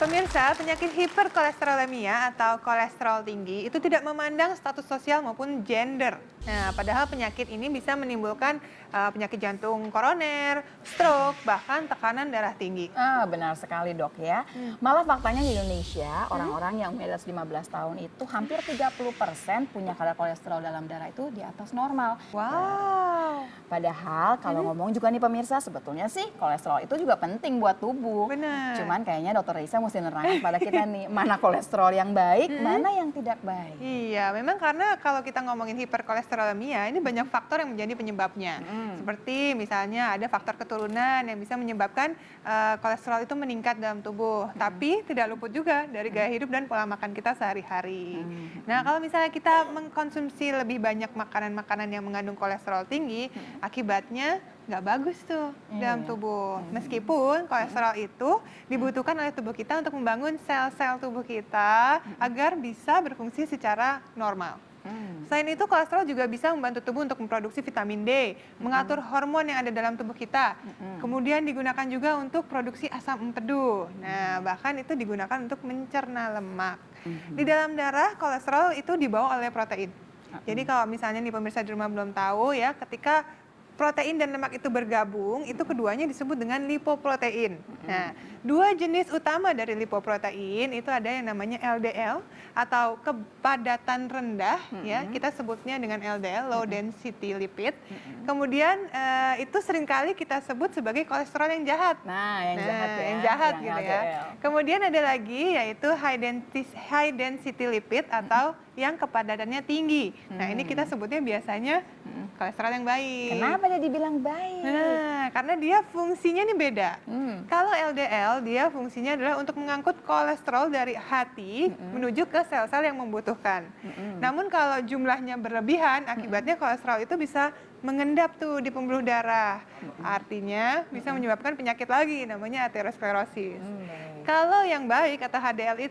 Pemirsa, penyakit hiperkolesterolemia atau kolesterol tinggi itu tidak memandang status sosial maupun gender. Nah, padahal penyakit ini bisa menimbulkan penyakit jantung koroner, stroke, bahkan tekanan darah tinggi. Benar sekali dok ya. Malah faktanya di Indonesia, orang-orang yang usia 15 tahun itu hampir 30% punya kadar kolesterol dalam darah itu di atas normal. Wow. Padahal kalau ngomong juga nih pemirsa, sebetulnya sih kolesterol itu juga penting buat tubuh. Benar. Cuman kayaknya dokter Risa mesti nerangin pada kita nih, mana kolesterol yang baik, mana yang tidak baik. Iya, memang karena kalau kita ngomongin hiperkolesterolemia, ini banyak faktor yang menjadi penyebabnya. Seperti misalnya ada faktor keturunan yang bisa menyebabkan kolesterol itu meningkat dalam tubuh. Tapi tidak luput juga dari gaya hidup dan pola makan kita sehari-hari. Nah, kalau misalnya kita mengkonsumsi lebih banyak makanan-makanan yang mengandung kolesterol tinggi, akibatnya nggak bagus tuh dalam tubuh. Meskipun kolesterol itu dibutuhkan oleh tubuh kita untuk membangun sel-sel tubuh kita agar bisa berfungsi secara normal. Selain itu, kolesterol juga bisa membantu tubuh untuk memproduksi vitamin D, mengatur hormon yang ada dalam tubuh kita. Kemudian digunakan juga untuk produksi asam empedu. Nah, bahkan itu digunakan untuk mencerna lemak. Di dalam darah, kolesterol itu dibawa oleh protein. Jadi kalau misalnya nih pemirsa di rumah belum tahu ya, ketika protein dan lemak itu bergabung, itu keduanya disebut dengan lipoprotein. Nah, dua jenis utama dari lipoprotein itu ada yang namanya LDL atau kepadatan rendah, ya kita sebutnya dengan LDL, low density lipid. Kemudian itu seringkali kita sebut sebagai kolesterol yang jahat. Yang jahat ya. Yang jahat yang gitu LDL. ya. Kemudian ada lagi yaitu high density lipid atau yang kepadatannya tinggi. Nah, ini kita sebutnya biasanya kolesterol yang baik. Kenapa dia dibilang baik? Nah, karena dia fungsinya nih beda. Kalau LDL, dia fungsinya adalah untuk mengangkut kolesterol dari hati menuju ke sel-sel yang membutuhkan. Namun kalau jumlahnya berlebihan, akibatnya kolesterol itu bisa mengendap tuh di pembuluh darah. Artinya bisa menyebabkan penyakit lagi, namanya aterosklerosis. Kalau yang baik atau HDL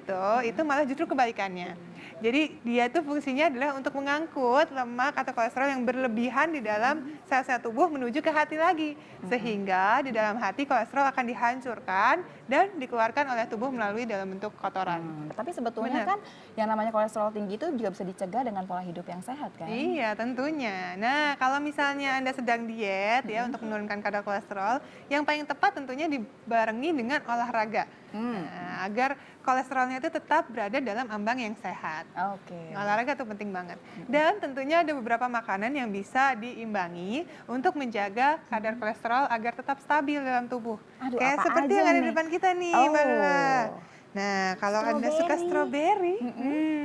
itu malah justru kebalikannya. Jadi dia itu fungsinya adalah untuk mengangkut lemak atau kolesterol yang berlebihan di dalam sel-sel tubuh menuju ke hati lagi. Sehingga di dalam hati kolesterol akan dihancurkan dan dikeluarkan oleh tubuh melalui dalam bentuk kotoran. Tapi sebetulnya kan yang namanya kolesterol tinggi itu juga bisa dicegah dengan pola hidup yang sehat kan? Iya, tentunya. Nah, kalau misalnya Anda sedang diet ya untuk menurunkan kadar kolesterol, yang paling tepat tentunya dibarengi dengan olahraga. Nah, agar kolesterolnya itu tetap berada dalam ambang yang sehat. Olahraga itu penting banget. Dan tentunya ada beberapa makanan yang bisa diimbangi untuk menjaga kadar kolesterol agar tetap stabil dalam tubuh. Kayak seperti yang ada di depan kita nih, Mbak Lula. Nah, kalau Anda suka stroberi,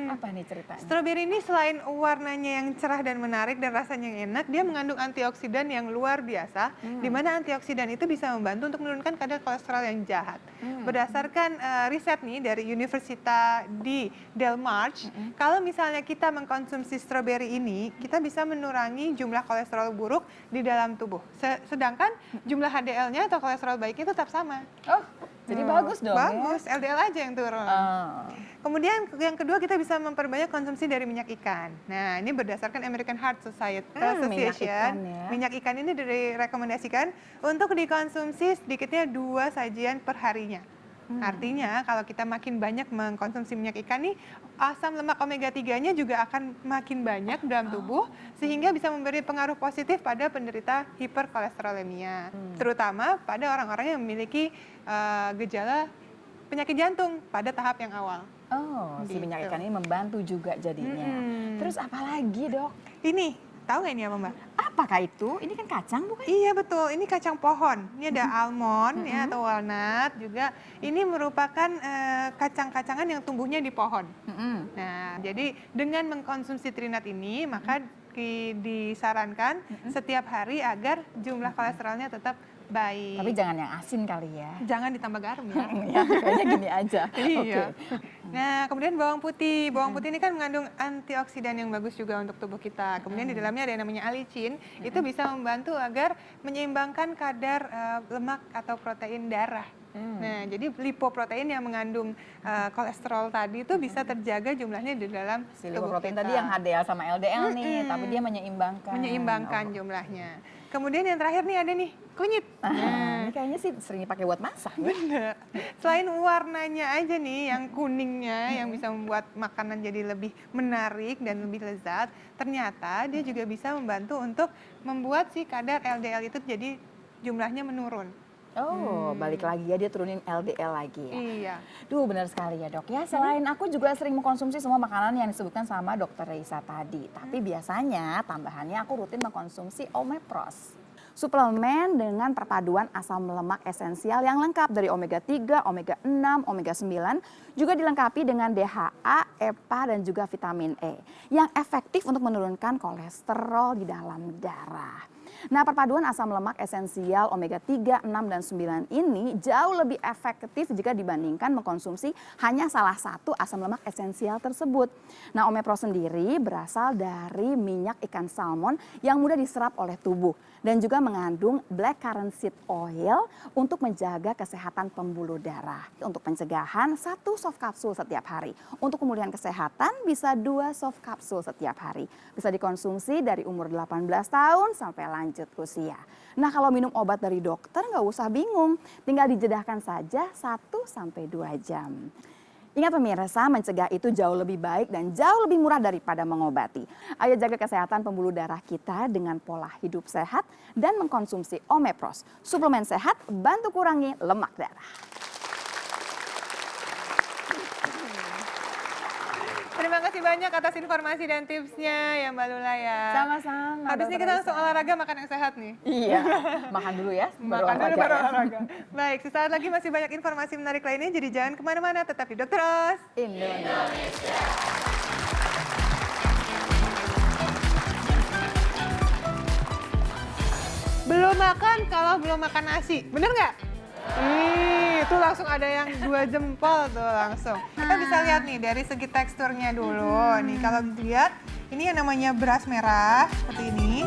apa nih ceritanya? stroberi ini selain warnanya yang cerah dan menarik dan rasanya yang enak, dia mengandung antioksidan yang luar biasa, di mana antioksidan itu bisa membantu untuk menurunkan kadar kolesterol yang jahat. Berdasarkan riset nih dari Universitas di Delmarch, kalau misalnya kita mengkonsumsi stroberi ini, kita bisa mengurangi jumlah kolesterol buruk di dalam tubuh. Sedangkan jumlah HDL-nya atau kolesterol baiknya tetap sama. Jadi bagus dong Bagus, ya? LDL aja yang turun. Kemudian yang kedua kita bisa memperbanyak konsumsi dari minyak ikan. Nah, ini berdasarkan American Heart Association. Minyak ikan ini direkomendasikan untuk dikonsumsi sedikitnya 2 sajian per harinya. Artinya kalau kita makin banyak mengkonsumsi minyak ikan nih, asam lemak omega 3-nya juga akan makin banyak dalam tubuh sehingga bisa memberi pengaruh positif pada penderita hiperkolesterolemia, terutama pada orang-orang yang memiliki gejala penyakit jantung pada tahap yang awal. Si minyak ikan ini membantu juga jadinya. Terus apa lagi dok? Ini, tahu nggak ini apa Mbak? Apakah itu? Ini kan kacang bukan? Iya betul, ini kacang pohon. Ini ada almond ya atau walnut juga. Ini merupakan kacang-kacangan yang tumbuhnya di pohon. Nah, jadi dengan mengkonsumsi trinat ini maka disarankan setiap hari agar jumlah kolesterolnya tetap baik. Tapi jangan yang asin kali ya. Jangan ditambah garam ya. Ya, kayaknya gini aja. Iya. Nah, kemudian bawang putih. Bawang putih ini kan mengandung antioksidan yang bagus juga untuk tubuh kita. Kemudian di dalamnya ada yang namanya alicin. Itu bisa membantu agar menyeimbangkan kadar lemak atau protein darah. Nah, jadi lipoprotein yang mengandung kolesterol tadi itu bisa terjaga jumlahnya di dalam Si tubuh lipoprotein kita. tadi yang HDL sama LDL nih, tapi dia menyeimbangkan. Menyeimbangkan jumlahnya. Kemudian yang terakhir nih ada nih kunyit. Ini kayaknya sih sering dipakai buat masak. Bener. Selain warnanya aja nih, yang kuningnya yang bisa membuat makanan jadi lebih menarik dan lebih lezat, ternyata dia juga bisa membantu untuk membuat si kadar LDL itu jadi jumlahnya menurun. Oh, balik lagi ya, dia turunin LDL lagi ya. Iya. Duh, benar sekali ya dok ya. Selain aku juga sering mengkonsumsi semua makanan yang disebutkan sama dokter Reisa tadi. Tapi biasanya tambahannya aku rutin mengkonsumsi Omepros. Suplemen dengan perpaduan asam lemak esensial yang lengkap dari omega 3, omega 6, omega 9. Juga dilengkapi dengan DHA, EPA, dan juga vitamin E. Yang efektif untuk menurunkan kolesterol di dalam darah. Nah, perpaduan asam lemak esensial omega 3, 6, dan 9 ini jauh lebih efektif jika dibandingkan mengkonsumsi hanya salah satu asam lemak esensial tersebut. Nah, Omepros sendiri berasal dari minyak ikan salmon yang mudah diserap oleh tubuh dan juga mengandung blackcurrant seed oil untuk menjaga kesehatan pembuluh darah. Untuk pencegahan 1 soft kapsul setiap hari. Untuk pemulihan kesehatan bisa 2 soft kapsul setiap hari. Bisa dikonsumsi dari umur 18 tahun sampai lanjut usia. Nah, kalau minum obat dari dokter nggak usah bingung, tinggal dijedahkan saja 1-2 jam. Ingat pemirsa, mencegah itu jauh lebih baik dan jauh lebih murah daripada mengobati. Ayo jaga kesehatan pembuluh darah kita dengan pola hidup sehat dan mengkonsumsi Omepros. Suplemen sehat bantu kurangi lemak darah. Terima kasih banyak atas informasi dan tipsnya ya Mbak Lula ya. Sama-sama. Habis ini kita langsung olahraga, makan yang sehat nih. Iya, makan dulu ya. Makan dulu baru ya. olahraga. Baik, sesaat lagi masih banyak informasi menarik lainnya, jadi jangan kemana-mana, tetap di Dokter Ros. Indonesia. Belum makan kalau belum makan nasi, bener nggak? Itu langsung ada yang 2 jempol tuh langsung. Kita bisa lihat nih dari segi teksturnya dulu. Nih kalau dilihat, ini yang namanya beras merah seperti ini.